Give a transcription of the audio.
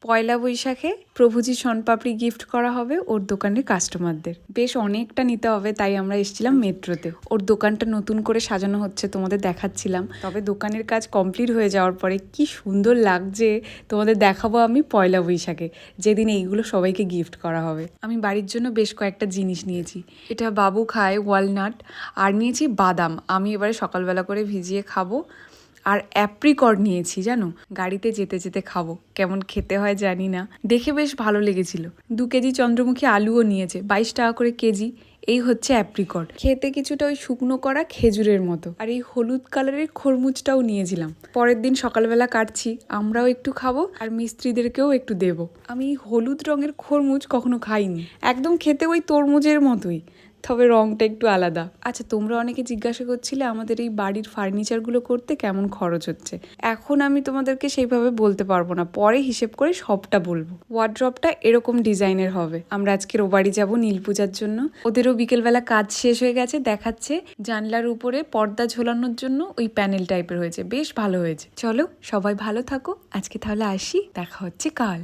পয়লা বৈশাখে প্রভুজি শনপাপড়ি গিফট করা হবে ওর দোকানের কাস্টমারদের। বেশ অনেকটা নিতে হবে, তাই আমরা এসেছিলাম মেট্রোতে। ওর দোকানটা নতুন করে সাজানো হচ্ছে, তোমাদের দেখাচ্ছিলাম। তবে দোকানের কাজ কমপ্লিট হয়ে যাওয়ার পরে কি সুন্দর লাগছে তোমাদের দেখাবো আমি পয়লা বৈশাখে, যেদিন এইগুলো সবাইকে গিফট করা হবে। আমি বাড়ির জন্য বেশ কয়েকটা জিনিস নিয়েছি। এটা বাবু খায় ওয়ালনাট, আর নিয়েছি বাদাম, আমি এবারে সকালবেলা করে ভিজিয়ে খাবো। আর অ্যাপ্রিকট নিয়েছি, জানো, গাড়িতে যেতে যেতে খাবো। কেমন খেতে হয় জানি না, দেখে বেশ ভালো লেগেছিল। 2 কেজি চন্দ্রমুখী আলুও নিয়েছে, 22 টাকা করে কেজি। এই হচ্ছে অ্যাপ্রিকট, খেতে কিছুটা ওই শুকনো করা খেজুরের মতো। আর এই হলুদ কালারের খরমুজটাও নিয়েছিলাম, পরের দিন সকালবেলা কাটছি, আমরাও একটু খাবো আর মিস্ত্রিদেরকেও একটু দেবো। আমি হলুদ রঙের খরমুজ কখনো খাইনি, একদম খেতে ওই তরমুজের মতোই, তবে রঙটা একটু আলাদা। আচ্ছা, তোমরা অনেকে জিজ্ঞাসা করছিলে আমাদের এই বাড়ির ফার্নিচারগুলো করতে কেমন খরচ হচ্ছে। এখন আমি তোমাদেরকে সেইভাবে বলতে পারবো না, পরে হিসেব করে সবটা বলবো। ওয়ার্ড্রপটা এরকম ডিজাইনের হবে। আমরা আজকের ও বাড়ি যাবো নীল পূজার জন্য, ওদেরও বিকেলবেলা কাজ শেষ হয়ে গেছে। দেখাচ্ছে জানলার উপরে পর্দা ঝোলানোর জন্য ওই প্যানেল টাইপের হয়েছে, বেশ ভালো হয়েছে। চলো সবাই ভালো থাকো, আজকে তাহলে আসি, দেখা হচ্ছে কাল।